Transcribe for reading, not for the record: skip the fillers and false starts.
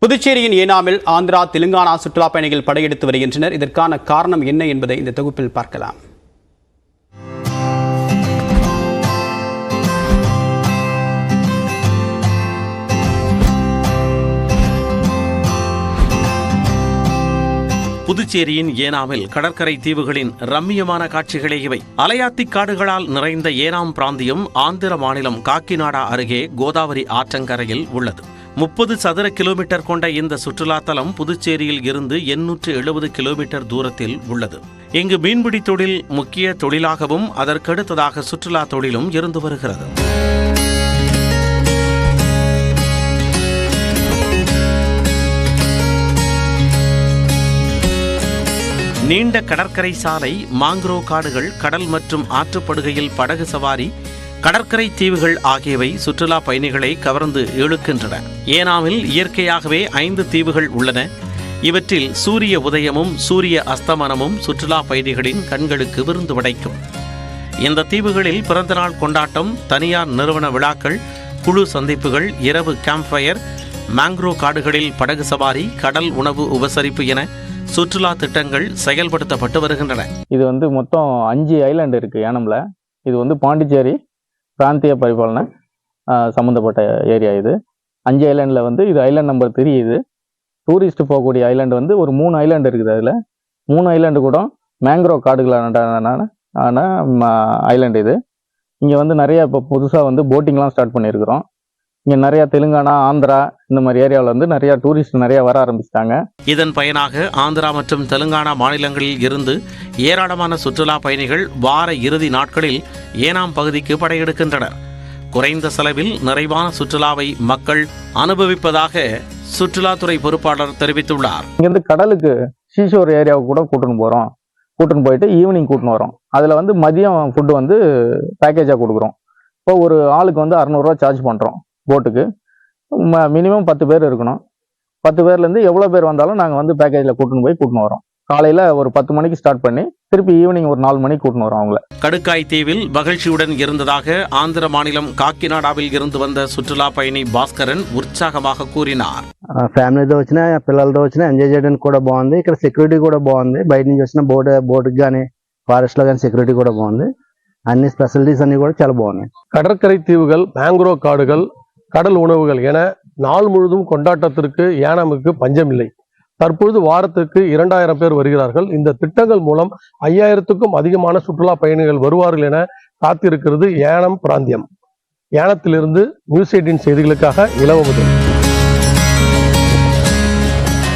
புதுச்சேரியின் ஏனாமில் ஆந்திரா, தெலுங்கானா சுற்றுலா பயணிகள் படையெடுத்து வருகின்றனர். இதற்கான காரணம் என்ன என்பதை இந்த தொகுப்பில் பார்க்கலாம். புதுச்சேரியின் ஏனாமில் கடற்கரை தீவுகளின் ரம்மியமான காட்சிகளே இவை. அலையாத்தி காடுகளால் நிறைந்த ஏனாம் பிராந்தியம் ஆந்திர மாநிலம் காக்கிநாடா அருகே கோதாவரி ஆற்றங்கரையில் உள்ளது. 30 சதுர கிலோமீட்டர் கொண்ட இந்த சுற்றுலா தலம் புதுச்சேரியில் இருந்து 870 கிலோமீட்டர் தூரத்தில் உள்ளது. இங்கு மீன்பிடி தொழில் முக்கிய தொழிலாகவும் அதற்கடுத்ததாக சுற்றுலா தொழிலும் இருந்து வருகிறது. நீண்ட கடற்கரை சாலை, மாங்க்ரோவ் காடுகள், கடல் மற்றும் ஆற்றுப்படுகையில் படகு சவாரி, கடற்கரை தீவுகள் ஆகியவை சுற்றுலா பயணிகளை கவர்ந்து இழுக்கின்றன. ஏனாமில் இயற்கையாகவே 5 தீவுகள் உள்ளன. இவற்றில் சூரிய உதயமும் சூரிய அஸ்தமனமும் சுற்றுலா பயணிகளின் கண்களுக்கு விருந்து படைக்கும். இந்த தீவுகளில் பிறந்தநாள் கொண்டாட்டம், தனியார் நிறுவன விழாக்கள், குழு சந்திப்புகள், இரவு கேம்ப் ஃபயர், மாங்க்ரோவ் காடுகளில் படகு சவாரி, கடல் உணவு உபசரிப்பு என சுற்றுலா திட்டங்கள் செயல்படுத்தப்பட்டு வருகின்றன. இது மொத்தம் 5 ஐலாண்டு இருக்குது ஏனம்ல. இது பாண்டிச்சேரி பிராந்திய பரிபாலனை சம்மந்தப்பட்ட ஏரியா. இது 5 ஐலாண்டில் இது ஐலாண்ட் நம்பர் 3. இது டூரிஸ்ட் போகக்கூடிய ஐலாண்டு ஒரு 3 ஐலாண்டு இருக்குது. அதில் 3 ஐலாண்டு கூட மேங்க்ரோவ் காடுகளான ஐலாண்டு. இது இங்கே நிறைய இப்போ புதுசாக போட்டிங்லாம் ஸ்டார்ட் பண்ணியிருக்கிறோம். இங்கே நிறையா தெலுங்கானா, ஆந்திரா இந்த மாதிரி ஏரியாவில் நிறையா டூரிஸ்ட் நிறையா வர ஆரம்பிச்சிட்டாங்க. இதன் பயனாக ஆந்திரா மற்றும் தெலுங்கானா மாநிலங்களில் இருந்து ஏராளமான சுற்றுலா பயணிகள் வார இறுதி நாட்களில் ஏனாம் பகுதிக்கு படையெடுக்கின்றனர். குறைந்த செலவில் நிறைவான சுற்றுலாவை மக்கள் அனுபவிப்பதாக சுற்றுலாத்துறை பொறுப்பாளர் தெரிவித்துள்ளார். இங்கேருந்து கடலுக்கு சீஷோர் ஏரியாவுக்கு கூட கூட்டின்னு போயிட்டு ஈவினிங் கூட்டின்னு வரோம். அதில் மதியம் ஃபுட்டு பேக்கேஜாக கொடுக்குறோம். இப்போ ஒரு ஆளுக்கு 600 ரூபா சார்ஜ் பண்ணுறோம். போட்டுக்கு மினிமம் 10 பேர் இருக்கணும். 10 பேர்லேருந்து எவ்வளோ பேர் வந்தாலும் நாங்கள் பேக்கேஜில் கூட்டின்னு வரோம். காலையில் ஒரு 10 மணிக்கு ஸ்டார்ட் பண்ணி திருப்பி ஈவினிங் ஒரு 4 மணிக்கு கூட்டின்னு வரோம் அவங்கள. கடுக்காய் தீவில் மகிழ்ச்சியுடன் இருந்ததாக ஆந்திர மாநிலம் காக்கிநாடாவில் இருந்து வந்த சுற்றுலா பயணி பாஸ்கரன் உற்சாகமாக கூறினார். ఫ్యామిలీతో వచ్చినా పిల్లలతో వచ్చినా ఎంజాయ్ చేయడానికి కూడా బాగుంది. ఇక్కడ సెక్యూరిటీ కూడా బాగుంది. బయట నుంచి వచ్చిన బోర్డుకి కానీ ఫారెస్ట్లో కానీ సెక్యూరిటీ కూడా బాగుంది. అన్ని ஸ்பெஷலிட்டிஸ் அன்னி கூட చాలా బాగున్నాయి. கடற்கரை தீவுகள், மேங்க்ரோவ் காடுகள், கடல் உணவுகள் என நாள் முழுதும் கொண்டாட்டத்திற்கு ஏனாமுக்கு பஞ்சமில்லை. தற்பொழுது வாரத்துக்கு 2000 பேர் வருகிறார்கள். இந்த திட்டங்கள் மூலம் 5000க்கும் அதிகமான சுற்றுலா பயணிகள் வருவார்கள் என காத்திருக்கிறது ஏனாம் பிராந்தியம். ஏனத்திலிருந்து நியூஸ் 18 செய்திகளுக்காக இளவமுதன்.